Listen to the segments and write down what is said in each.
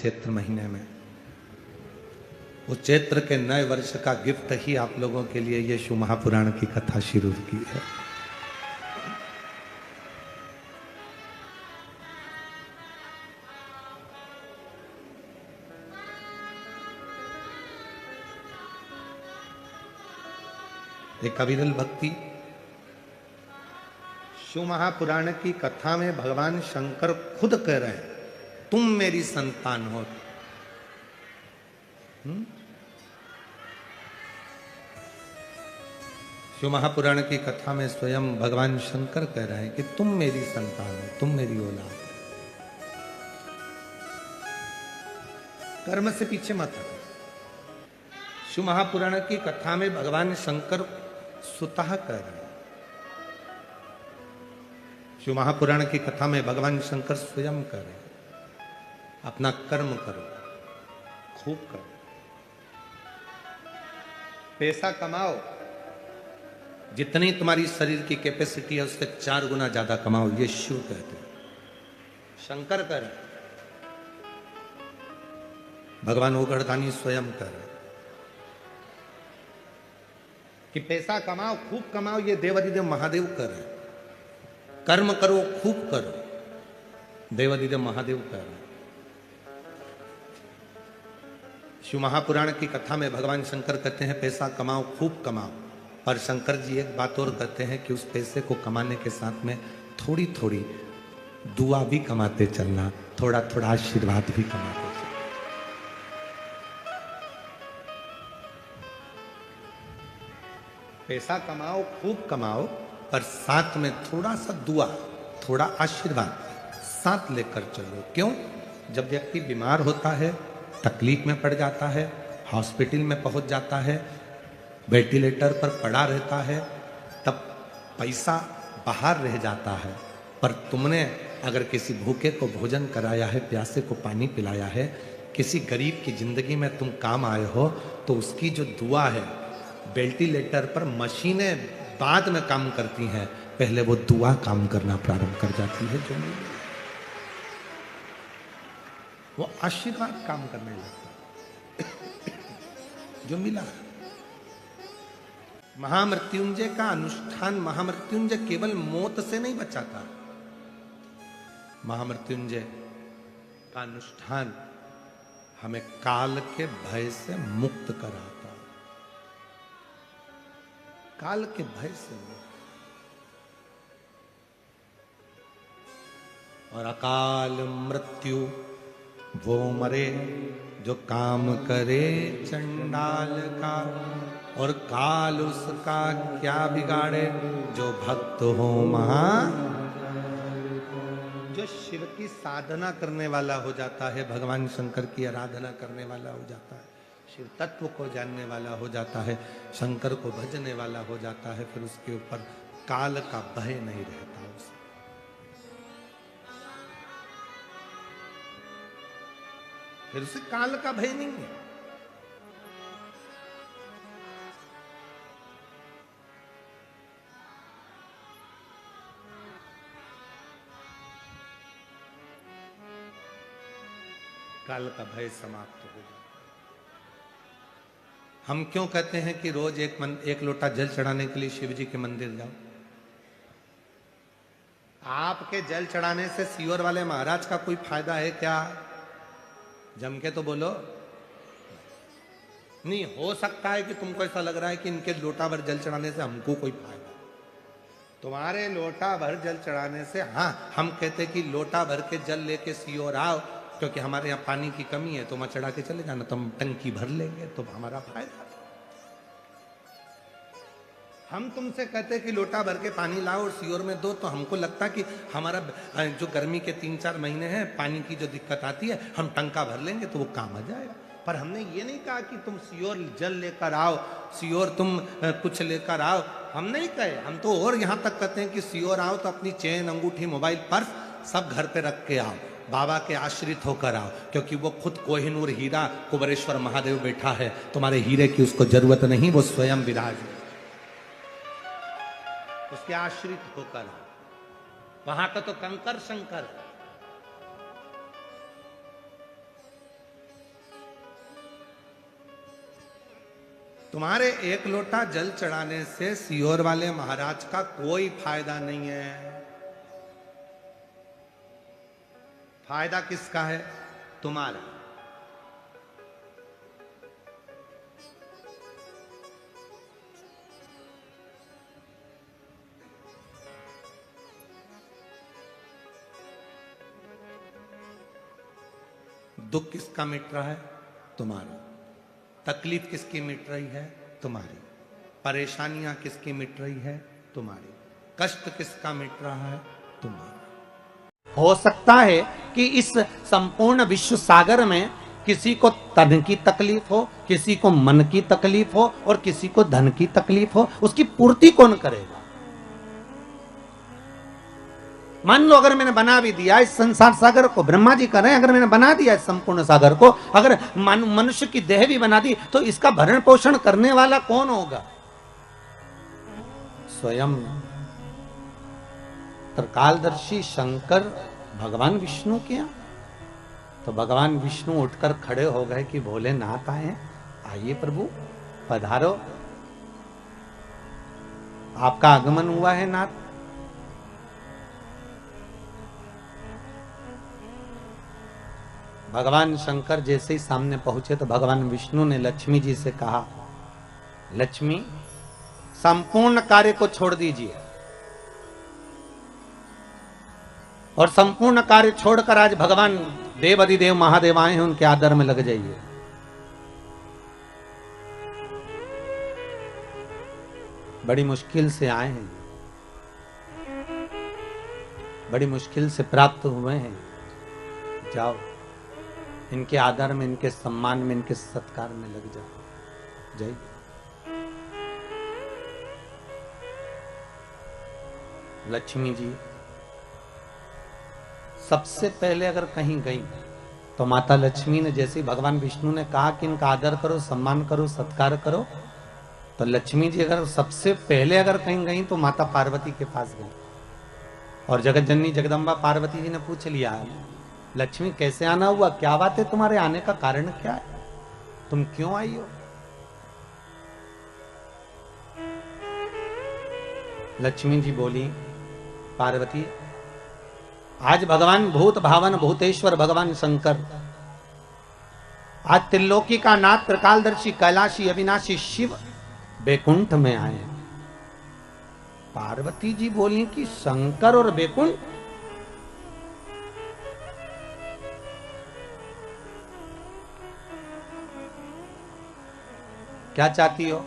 चैत्र महीने में। वो चैत्र के नए वर्ष का गिफ्ट ही आप लोगों के लिए ये शिव महापुराण की कथा शुरू की है। एक अविरल भक्ति। शिव महापुराण की कथा में भगवान शंकर खुद कह रहे हैं, तुम मेरी संतान हो। शिव महापुराण की कथा में स्वयं भगवान शंकर कह रहे हैं कि तुम मेरी संतान हो, तुम मेरी औलाद। कर्म से पीछे मत हटो। शिव महापुराण की कथा में भगवान शंकर स्वतः कह रहे हैं। शिव महापुराण की कथा में भगवान शंकर स्वयं कह रहे हैं, अपना कर्म करो, खूब करो, पैसा कमाओ, जितनी तुम्हारी शरीर की कैपेसिटी है उससे 4 गुना ज्यादा कमाओ। ये शिव कहते हैं, शंकर कह रहे हैं, भगवान ओगढ़दानी स्वयं कह रहे हैं कि पैसा कमाओ, खूब कमाओ। ये देवाधिदेव महादेव कर रहे हैं, कर्म करो, खूब करो, देवाधिदेव महादेव कह रहे हैं। शिव महापुराण की कथा में भगवान शंकर कहते हैं पैसा कमाओ, खूब कमाओ, पर शंकर जी एक बात और कहते हैं कि उस पैसे को कमाने के साथ में थोड़ी थोड़ी दुआ भी कमाते चलना, थोड़ा थोड़ा आशीर्वाद भी कमाते चलना। पैसा कमाओ, खूब कमाओ, पर साथ में थोड़ा सा दुआ, थोड़ा आशीर्वाद साथ लेकर चलो। क्यों? जब व्यक्ति बीमार होता है, तकलीफ में पड़ जाता है, हॉस्पिटल में पहुंच जाता है, वेंटिलेटर पर पड़ा रहता है, तब पैसा बाहर रह जाता है, पर तुमने अगर किसी भूखे को भोजन कराया है, प्यासे को पानी पिलाया है, किसी गरीब की जिंदगी में तुम काम आए हो, तो उसकी जो दुआ है, वेंटिलेटर पर मशीनें बाद में काम करती हैं, पहले वो दुआ काम करना प्रारंभ कर जाती है। जो वो आशीर्वाद काम करने लगता है जो मिला। महामृत्युंजय का अनुष्ठान, महामृत्युंजय केवल मौत से नहीं बचाता, महामृत्युंजय का अनुष्ठान हमें काल के भय से मुक्त कराता, काल के भय से मुक्त। और अकाल मृत्यु वो मरे जो काम करे चंडाल का, और काल उसका क्या बिगाड़े जो भक्त हो महा। जो शिव की साधना करने वाला हो जाता है, भगवान शंकर की आराधना करने वाला हो जाता है, शिव तत्व को जानने वाला हो जाता है, शंकर को भजने वाला हो जाता है, फिर उसके ऊपर काल का भय नहीं रहता उसे। फिर उसे काल का भय नहीं है। काल का भय समाप्त हो गया। हम क्यों कहते हैं कि रोज एक लोटा जल चढ़ाने के लिए शिव जी के मंदिर जाओ? आपके जल चढ़ाने से सीवर वाले महाराज का कोई फायदा है क्या? जम के तो बोलो। नहीं हो सकता है कि तुमको ऐसा लग रहा है कि इनके लोटा भर जल चढ़ाने से हमको कोई फायदा। तुम्हारे लोटा भर जल चढ़ाने से, हाँ, हम कहते कि लोटा भर के जल लेके सीओर आओ, क्योंकि हमारे यहाँ पानी की कमी है, तो वहां चढ़ा के चले जाना, तो हम टंकी भर लेंगे, तो हमारा फायदा। हम तुमसे कहते कि लोटा भर के पानी लाओ और सीओर में दो, तो हमको लगता कि हमारा जो गर्मी के 3-4 महीने हैं, पानी की जो दिक्कत आती है, हम टंका भर लेंगे तो वो काम आ जाएगा। पर हमने ये नहीं कहा कि तुम सीओर जल लेकर आओ, सीओर तुम कुछ लेकर आओ, हम नहीं कहे। हम तो और यहाँ तक कहते हैं कि सीओर आओ तो अपनी चेन, अंगूठी, मोबाइल, पर्स सब घर पे रख के आओ, बाबा के आश्रित होकर आओ, क्योंकि वो खुद कोहिनूर हीरा कुबरेश्वर महादेव बैठा है। तुम्हारे हीरे की उसको जरूरत नहीं, वो स्वयं विराज है, उसके आश्रित होकर। वहां का तो कंकर शंकर है। तुम्हारे एक लोटा जल चढ़ाने से सियोर वाले महाराज का कोई फायदा नहीं है। फायदा किसका है? तुम्हारा। दुख किसका मिट रहा है? तुम्हारा। तकलीफ किसकी मिट रही है? तुम्हारी। परेशानियां किसकी मिट रही है? तुम्हारी। कष्ट किसका मिट रहा है? तुम्हारा। हो सकता है कि इस संपूर्ण विश्व सागर में किसी को तन की तकलीफ हो, किसी को मन की तकलीफ हो और किसी को धन की तकलीफ हो। उसकी पूर्ति कौन करेगा? मान लो अगर मैंने बना भी दिया इस संसार सागर को, ब्रह्मा जी कर रहे हैं, अगर मैंने बना दिया इस संपूर्ण सागर को, अगर मनुष्य की देह भी बना दी, तो इसका भरण पोषण करने वाला कौन होगा? स्वयं त्रिकालदर्शी शंकर भगवान विष्णु के यहाँ। तो भगवान विष्णु उठकर खड़े हो गए कि भोलेनाथ आए हैं, आइए प्रभु पधारो, आपका आगमन हुआ है नाथ। भगवान शंकर जैसे ही सामने पहुंचे तो भगवान विष्णु ने लक्ष्मी जी से कहा, लक्ष्मी संपूर्ण कार्य को छोड़ दीजिए और संपूर्ण कार्य छोड़कर आज भगवान देव अधिदेव महादेव आए हैं, उनके आदर में लग जाइए। बड़ी मुश्किल से आए हैं, बड़ी मुश्किल से प्राप्त हुए हैं, जाओ इनके आदर में, इनके सम्मान में, इनके सत्कार में लग जाओ। जय। लक्ष्मी जी सबसे पहले अगर कहीं गई तो माता लक्ष्मी ने जैसे ही भगवान विष्णु ने कहा कि इनका आदर करो, सम्मान करो, सत्कार करो, तो लक्ष्मी जी अगर सबसे पहले अगर कहीं गई तो माता पार्वती के पास गई और जगत जननी जगदम्बा पार्वती जी ने पूछ लिया, लक्ष्मी कैसे आना हुआ, क्या बात है, तुम्हारे आने का कारण क्या है, तुम क्यों आई हो? लक्ष्मी जी बोली, पार्वती आज भगवान भूत भावन भूतेश्वर भगवान शंकर, आज त्रिलोकी का नाथ त्रिकालदर्शी कैलाशी अविनाशी शिव बैकुंठ में आए। पार्वती जी बोली कि शंकर और बैकुंठ? क्या चाहती हो?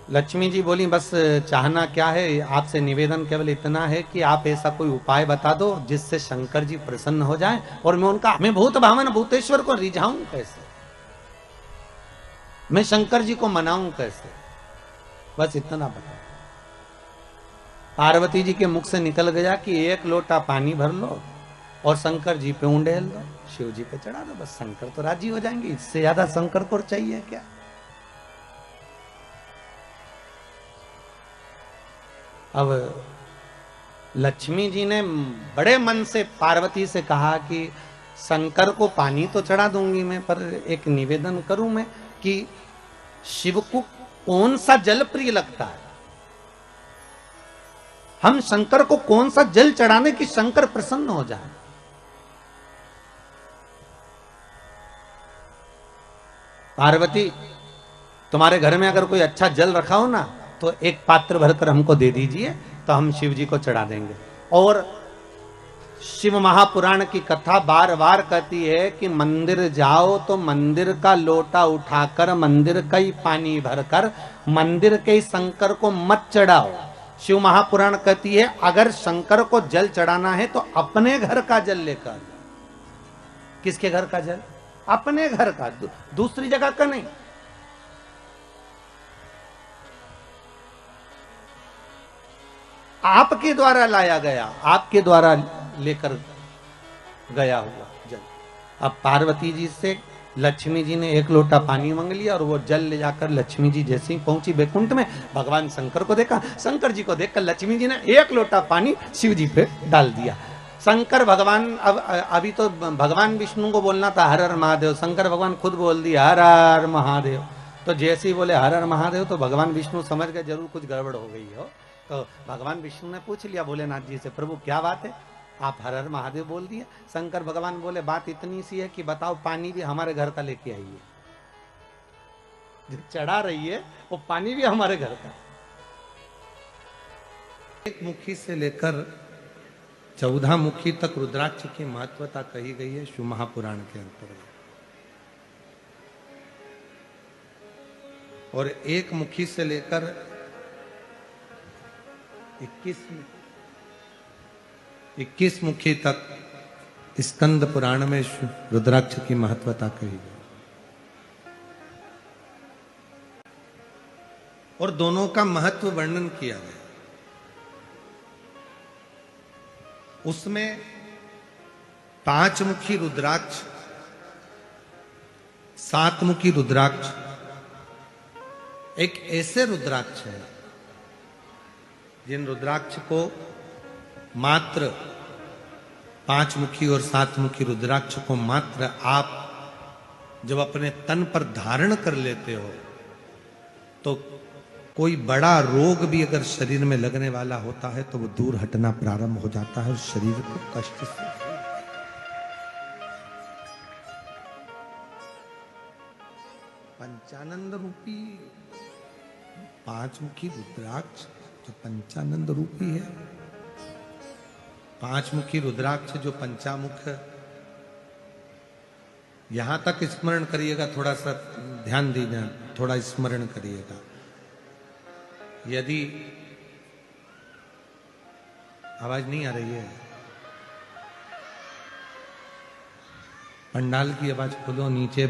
लक्ष्मी जी बोली, बस चाहना क्या है, आपसे निवेदन केवल इतना है कि आप ऐसा कोई उपाय बता दो जिससे शंकर जी प्रसन्न हो जाएं और मैं भूत भावन भूतेश्वर को रिझाऊं कैसे, मैं शंकर जी को मनाऊं कैसे, बस इतना बता। पार्वती जी के मुख से निकल गया कि एक लोटा पानी भर लो और शंकर जी पे उंडेल दो, शिव जी पे चढ़ा दो, बस शंकर तो राजी हो जाएंगे। इससे ज्यादा शंकर को चाहिए क्या? अब लक्ष्मी जी ने बड़े मन से पार्वती से कहा कि शंकर को पानी तो चढ़ा दूंगी मैं, पर एक निवेदन करूं मैं कि शिव को कौन सा जल प्रिय लगता है, हम शंकर को कौन सा जल चढ़ाने की शंकर प्रसन्न हो जाए। पार्वती तुम्हारे घर में अगर कोई अच्छा जल रखा हो ना तो एक पात्र भरकर हमको दे दीजिए, तो हम शिव जी को चढ़ा देंगे। और शिव महापुराण की कथा बार बार कहती है कि मंदिर जाओ तो मंदिर का लोटा उठाकर मंदिर का ही पानी भरकर मंदिर के शंकर को मत चढ़ाओ। शिव महापुराण कहती है अगर शंकर को जल चढ़ाना है तो अपने घर का जल लेकर। किसके घर का जल? अपने घर का, दूसरी जगह का नहीं। आपके द्वारा लाया गया, आपके द्वारा लेकर गया हुआ जल। अब पार्वती जी से लक्ष्मी जी ने एक लोटा पानी मांग लिया और वो जल ले जाकर लक्ष्मी जी जैसे ही पहुंची बैकुंठ में, भगवान शंकर को देखा, शंकर जी को देखकर लक्ष्मी जी ने एक लोटा पानी शिव जी पे डाल दिया। शंकर भगवान अभी तो भगवान विष्णु को बोलना था हर हर महादेव, शंकर भगवान खुद बोल दिया हर हर महादेव। तो जैसे ही बोले हर हर महादेव, तो भगवान विष्णु समझ गए जरूर कुछ गड़बड़ हो गई हो। तो भगवान विष्णु ने पूछ लिया भोलेनाथ जी से, प्रभु क्या बात है, आप हर हर महादेव बोल दिए। शंकर भगवान बोले बात इतनी सी है कि बताओ पानी भी हमारे घर का लेके आइए, जो चढ़ा रही है वो पानी भी हमारे घर का। एक मुखी से लेकर 14 मुखी तक रुद्राक्ष की महत्वता कही गई है शिव महापुराण के अंतर्गत। और एक मुखी से लेकर 21 मुखी तक स्कंद पुराण में रुद्राक्ष की महत्वता कही गई। और दोनों का महत्व वर्णन किया गया। उसमें 5 मुखी रुद्राक्ष, 7 मुखी रुद्राक्ष एक ऐसे रुद्राक्ष है जिन रुद्राक्ष को मात्र 5 मुखी और 7 मुखी रुद्राक्ष को मात्र आप जब अपने तन पर धारण कर लेते हो तो कोई बड़ा रोग भी अगर शरीर में लगने वाला होता है तो वो दूर हटना प्रारंभ हो जाता है और शरीर को कष्ट से। पंचानंद रूपी 5 मुखी रुद्राक्ष जो पंचानंद रूपी है, 5 मुखी रुद्राक्ष जो पंचामुख, यहां तक स्मरण करिएगा, थोड़ा सा ध्यान दीजिए, थोड़ा स्मरण करिएगा। यदि आवाज नहीं आ रही है, पंडाल की आवाज खोलो, नीचे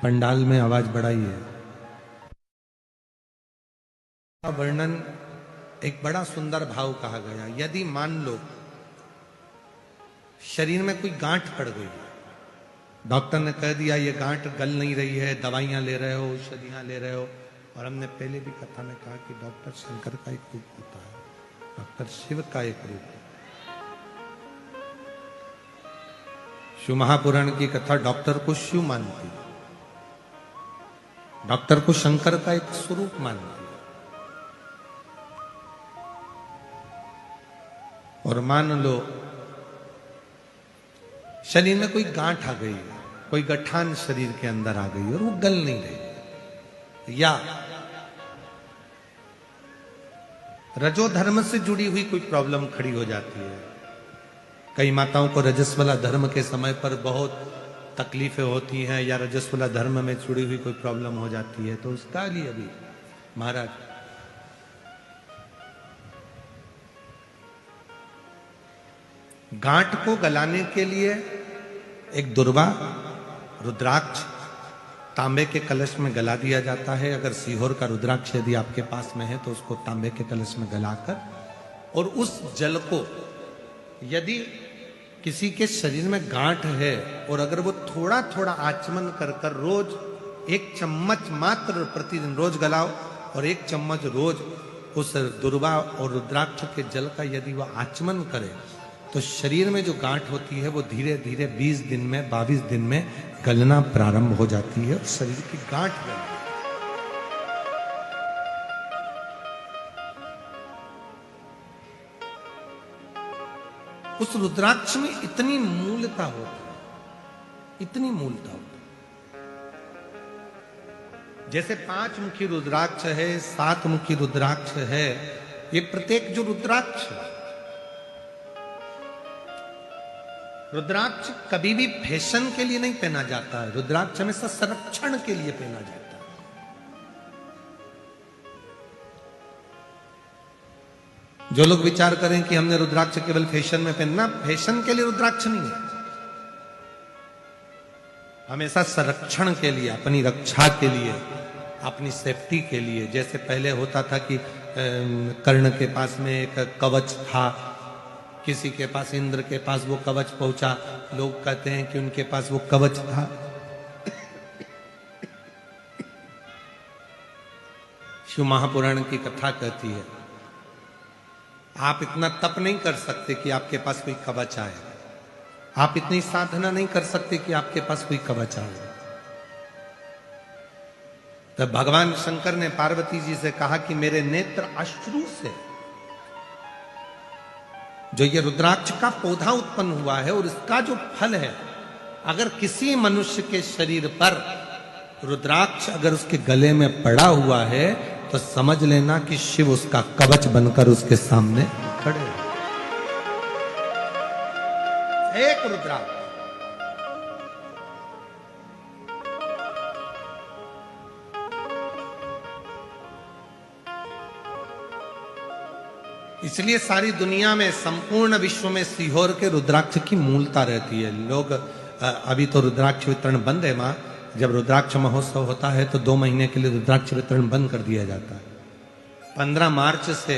पंडाल में आवाज बढ़ाइए। वर्णन एक बड़ा सुंदर भाव कहा गया। यदि मान लो शरीर में कोई गांठ पड़ गई, डॉक्टर ने कह दिया ये गांठ गल नहीं रही है, दवाइयां ले रहे हो, औषधियां ले रहे हो, और हमने पहले भी कथा में कहा कि डॉक्टर शंकर का एक रूप होता है, डॉक्टर शिव का एक रूप है। शिव महापुराण की कथा डॉक्टर को शिव मानती है, डॉक्टर को शंकर का एक स्वरूप मानती है। और मान लो शरीर में कोई गांठ आ गई, कोई गठान शरीर के अंदर आ गई और वो गल नहीं रही, या रजो धर्म से जुड़ी हुई कोई प्रॉब्लम खड़ी हो जाती है। कई माताओं को रजस्वला धर्म के समय पर बहुत तकलीफें होती हैं, या रजस्वला धर्म में जुड़ी हुई कोई प्रॉब्लम हो जाती है, तो उसका लिए अभी महाराज गांठ को गलाने के लिए एक दुर्वा रुद्राक्ष तांबे के कलश में गला दिया जाता है। अगर सीहोर का रुद्राक्ष यदि आपके पास में है तो उसको तांबे के कलश में गलाकर, और उस जल को यदि किसी के शरीर में गांठ है और अगर वो थोड़ा थोड़ा आचमन कर कर रोज 1 चम्मच मात्र प्रतिदिन रोज गलाओ, और 1 चम्मच रोज उस दुर्वा और रुद्राक्ष के जल का यदि वह आचमन करे तो शरीर में जो गांठ होती है वो धीरे धीरे 20 दिन में 22 दिन में गलना प्रारंभ हो जाती है, और शरीर की गांठ गलती। उस रुद्राक्ष में इतनी मूलता होती है, इतनी मूलता होती है। जैसे 5 मुखी रुद्राक्ष है, 7 मुखी रुद्राक्ष है, ये प्रत्येक जो रुद्राक्ष है, रुद्राक्ष कभी भी फैशन के लिए नहीं पहना जाता है, रुद्राक्ष हमेशा संरक्षण के लिए पहना जाता है। जो लोग विचार करें कि हमने रुद्राक्ष केवल फैशन में पहनना, फैशन के लिए रुद्राक्ष नहीं है, हमेशा संरक्षण के लिए, अपनी रक्षा के लिए, अपनी सेफ्टी के लिए। जैसे पहले होता था कि कर्ण के पास में एक कवच था, किसी के पास इंद्र के पास वो कवच पहुंचा, लोग कहते हैं कि उनके पास वो कवच था। शिव महापुराण की कथा कहती है आप इतना तप नहीं कर सकते कि आपके पास कोई कवच आए, आप इतनी साधना नहीं कर सकते कि आपके पास कोई कवच आए। तो भगवान शंकर ने पार्वती जी से कहा कि मेरे नेत्र अश्रु से जो ये रुद्राक्ष का पौधा उत्पन्न हुआ है और इसका जो फल है, अगर किसी मनुष्य के शरीर पर रुद्राक्ष अगर उसके गले में पड़ा हुआ है तो समझ लेना कि शिव उसका कवच बनकर उसके सामने खड़े हैं। एक रुद्राक्ष। इसलिए सारी दुनिया में, संपूर्ण विश्व में सीहोर के रुद्राक्ष की मूलता रहती है। लोग अभी तो रुद्राक्ष वितरण बंद है मां, जब रुद्राक्ष महोत्सव होता है तो 2 महीने के लिए रुद्राक्ष वितरण बंद कर दिया जाता है। 15 मार्च से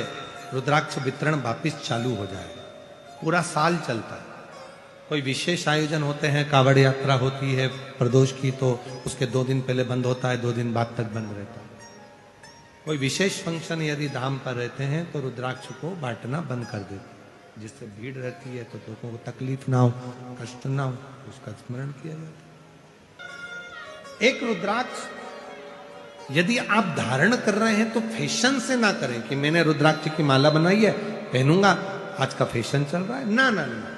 रुद्राक्ष वितरण वापिस चालू हो जाएगा, पूरा साल चलता है। कोई विशेष आयोजन होते हैं, कावड़ यात्रा होती है प्रदोष की, तो उसके 2 दिन पहले बंद होता है, 2 दिन बाद तक बंद रहता है। कोई विशेष फंक्शन यदि धाम पर रहते हैं तो रुद्राक्ष को बांटना बंद कर देते हैं, जिससे भीड़ रहती है तो लोगों को तकलीफ ना हो, कष्ट ना हो, उसका स्मरण किया जाता है। एक रुद्राक्ष यदि आप धारण कर रहे हैं तो फैशन से ना करें कि मैंने रुद्राक्ष की माला बनाई है पहनूंगा, आज का फैशन चल रहा है। ना ना ना,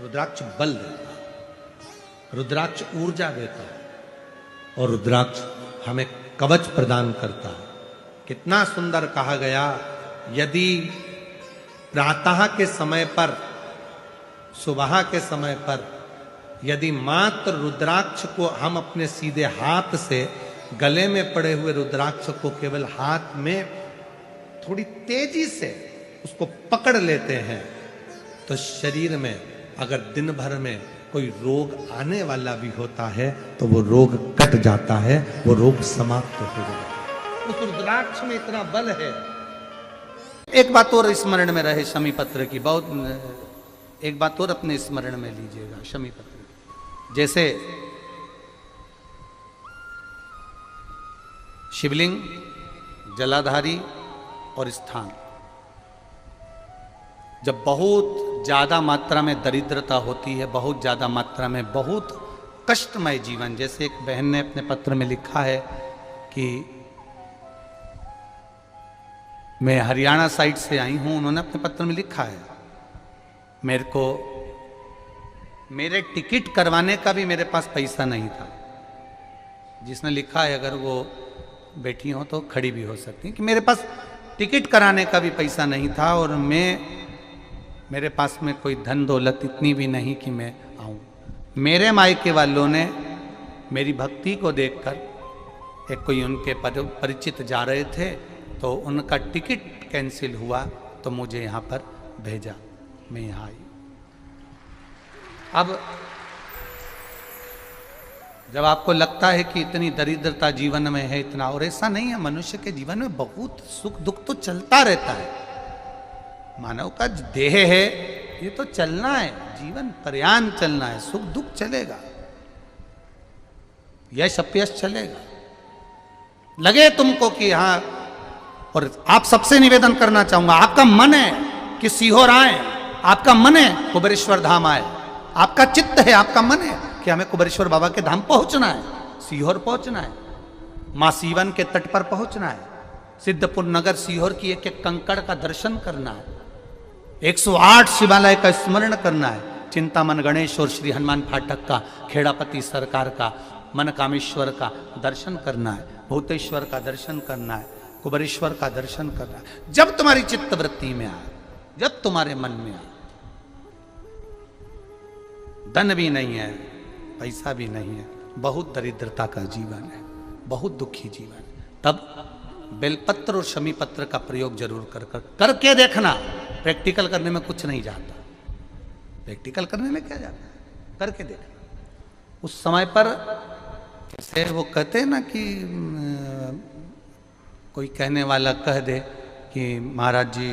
रुद्राक्ष बल देता है, रुद्राक्ष ऊर्जा देता है और रुद्राक्ष हमें कवच प्रदान करता है। कितना सुंदर कहा गया, यदि प्रातः के समय पर, सुबह के समय पर यदि मात्र रुद्राक्ष को हम अपने सीधे हाथ से गले में पड़े हुए रुद्राक्ष को केवल हाथ में थोड़ी तेजी से उसको पकड़ लेते हैं तो शरीर में अगर दिन भर में कोई रोग आने वाला भी होता है तो वो रोग कट जाता है, वो रोग समाप्त हो जाता है। उस रुद्राक्ष में इतना बल है। एक बात और स्मरण में रहे शमी पत्र की, बहुत एक बात और अपने स्मरण में लीजिएगा शमी पत्र की। जैसे शिवलिंग, जलाधारी और स्थान, जब बहुत ज्यादा मात्रा में दरिद्रता होती है, बहुत ज्यादा मात्रा में बहुत कष्टमय जीवन, जैसे एक बहन ने अपने पत्र में लिखा है कि मैं हरियाणा साइड से आई हूं, उन्होंने अपने पत्र में लिखा है मेरे को मेरे टिकट करवाने का भी मेरे पास पैसा नहीं था। जिसने लिखा है अगर वो बैठी हो तो खड़ी भी हो सकती है कि मेरे पास टिकट कराने का भी पैसा नहीं था और मेरे पास में कोई धन दौलत इतनी भी नहीं कि मैं आऊं। मेरे मायके वालों ने मेरी भक्ति को देखकर, एक कोई उनके परिचित जा रहे थे तो उनका टिकट कैंसिल हुआ तो मुझे यहाँ पर भेजा, मैं यहाँ आई। अब जब आपको लगता है कि इतनी दरिद्रता जीवन में है, इतना, और ऐसा नहीं है, मनुष्य के जीवन में बहुत सुख दुख तो चलता रहता है। मानव का देह है, ये तो चलना है, जीवन पर्यान चलना है, सुख दुख चलेगा, यश अपयश चलेगा। लगे तुमको कि हाँ, और आप सबसे निवेदन करना चाहूंगा, आपका मन है कि सीहोर आए, आपका मन है कुबेरेश्वर धाम आए, आपका चित्त है, आपका मन है कि हमें कुबेरेश्वर बाबा के धाम पहुंचना है, सीहोर पहुंचना है, मां सीवन के तट पर पहुंचना है, सिद्धपुर नगर सीहोर की एक एक कंकड़ का दर्शन करना है, 108 शिवालय का स्मरण करना है, चिंतामन गणेश और श्री हनुमान फाटक का, खेड़ापति सरकार का, मनकामेश्वर का दर्शन करना है, भूतेश्वर का दर्शन करना है, कुबेरेश्वर का दर्शन करना है। जब तुम्हारी चित्त वृत्ति में आए, जब तुम्हारे मन में आए, धन भी नहीं है, पैसा भी नहीं है, बहुत दरिद्रता का जीवन है, बहुत दुखी जीवन है, तब बेलपत्र और शमी पत्र का प्रयोग जरूर करके देखना। प्रैक्टिकल करने में कुछ नहीं जाता, प्रैक्टिकल करने में क्या जाता है, करके देखना। उस समय पर जैसे वो कहते हैं ना कि कोई कहने वाला कह दे कि महाराज जी,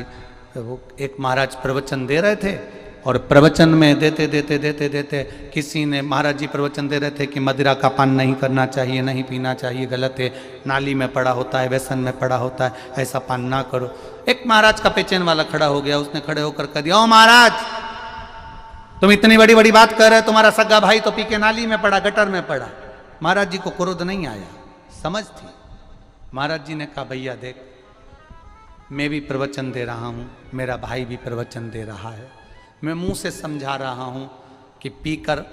वो एक महाराज प्रवचन दे रहे थे और प्रवचन में देते देते देते देते किसी ने, महाराज जी प्रवचन दे रहे थे कि मदिरा का पान नहीं करना चाहिए, नहीं पीना चाहिए, गलत है, नाली में पड़ा होता है, व्यसन में पड़ा होता है, ऐसा पान ना करो। एक महाराज का पेचेन वाला खड़ा हो गया, उसने खड़े होकर कह दिया, ओ महाराज तुम इतनी बड़ी बड़ी बात कर रहे हो, तुम्हारा सगा भाई तो पी के नाली में पड़ा, गटर में पड़ा, महाराज जी को क्रोध नहीं आया, समझ थी। महाराज जी ने कहा भैया देख, मैं भी प्रवचन दे रहा हूँ, मेरा भाई भी प्रवचन दे रहा है, मैं मुंह से समझा रहा हूँ कि पीकर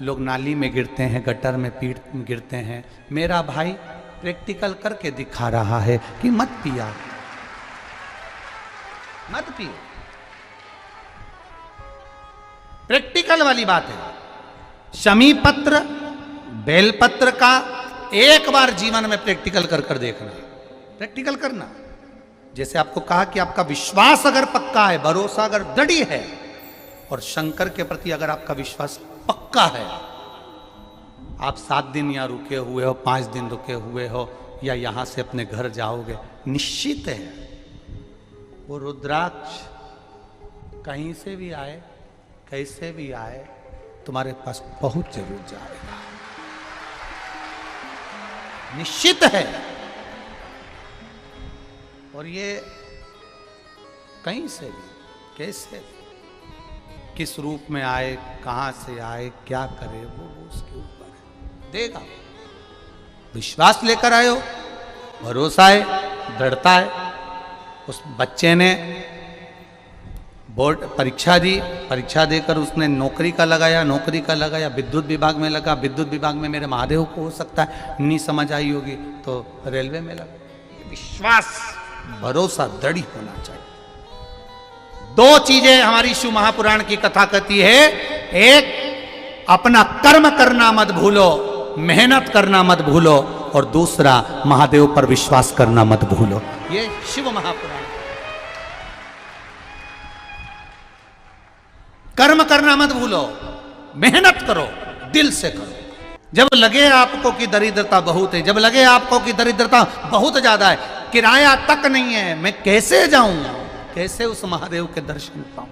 लोग नाली में गिरते हैं, गटर में गिरते हैं, मेरा भाई प्रैक्टिकल करके दिखा रहा है कि मत पिया, मत पियो। प्रैक्टिकल वाली बात है। शमी पत्र, बेलपत्र का एक बार जीवन में प्रैक्टिकल कर कर देखना, प्रैक्टिकल करना। जैसे आपको कहा कि आपका विश्वास अगर पक्का है, भरोसा अगर दृढ़ है, और शंकर के प्रति अगर आपका विश्वास पक्का है, आप 7 दिन यहाँ रुके हुए हो, 5 दिन रुके हुए हो, या यहां से अपने घर जाओगे, निश्चित है वो रुद्राक्ष कहीं से भी आए, कैसे भी आए, तुम्हारे पास पहुंच जरूर जाएगा, निश्चित है। और ये कहीं से भी, कैसे भी, किस रूप में आए, कहां से आए, क्या करे, वो उसके ऊपर है, देगा। विश्वास लेकर आए हो, भरोसा है, दृढ़ता है। उस बच्चे ने बोर्ड परीक्षा दी, परीक्षा देकर उसने नौकरी का लगाया, विद्युत विभाग में लगा, विद्युत विभाग में मेरे महादेव को हो सकता है नहीं समझ आई होगी तो रेलवे में लगा। विश्वास, भरोसा दृढ़ होना चाहिए। 2 चीजें हमारी शिव महापुराण की कथा कहती है, एक अपना कर्म करना मत भूलो, मेहनत करना मत भूलो, और दूसरा महादेव पर विश्वास करना मत भूलो। ये शिव महापुराण। कर्म करना मत भूलो, मेहनत करो, दिल से करो। जब लगे आपको कि दरिद्रता बहुत है, जब लगे आपको कि दरिद्रता बहुत ज्यादा है, किराया तक नहीं है, मैं कैसे जाऊं, कैसे उस महादेव के दर्शन पाऊं,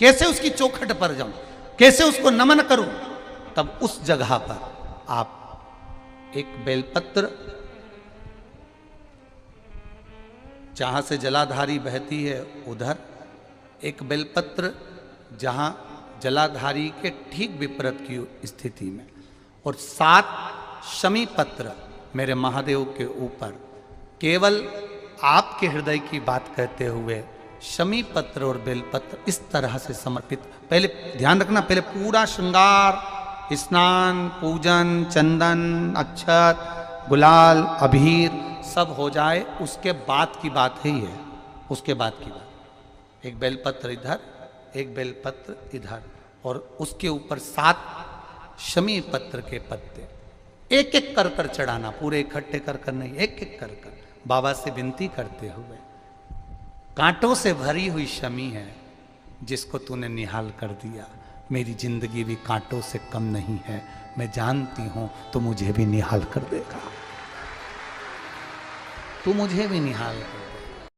कैसे उसकी चौखट पर जाऊं, कैसे उसको नमन करूं, तब उस जगह पर आप एक बेलपत्र, जहां से जलाधारी बहती है उधर एक बेलपत्र, जहां जलाधारी के ठीक विपरीत की स्थिति में, और 7 शमी पत्र मेरे महादेव के ऊपर, केवल आपके हृदय की बात कहते हुए शमी पत्र और बेलपत्र इस तरह से समर्पित। पहले ध्यान रखना, पहले पूरा श्रृंगार, स्नान, पूजन, चंदन, अक्षत, गुलाल, अबीर सब हो जाए, उसके बाद की बात है ये, उसके बाद की बात। एक बेलपत्र इधर, एक बेलपत्र इधर, और उसके ऊपर 7 शमी पत्र के पत्ते, एक एक कर कर चढ़ाना, पूरे इकट्ठे कर कर नहीं, एक एक कर कर बाबा से विनती करते हुए, कांटों से भरी हुई शमी है जिसको तूने निहाल कर दिया, मेरी जिंदगी भी कांटों से कम नहीं है, मैं जानती हूं तो मुझे भी निहाल कर देगा, तू मुझे भी निहाल कर देगा।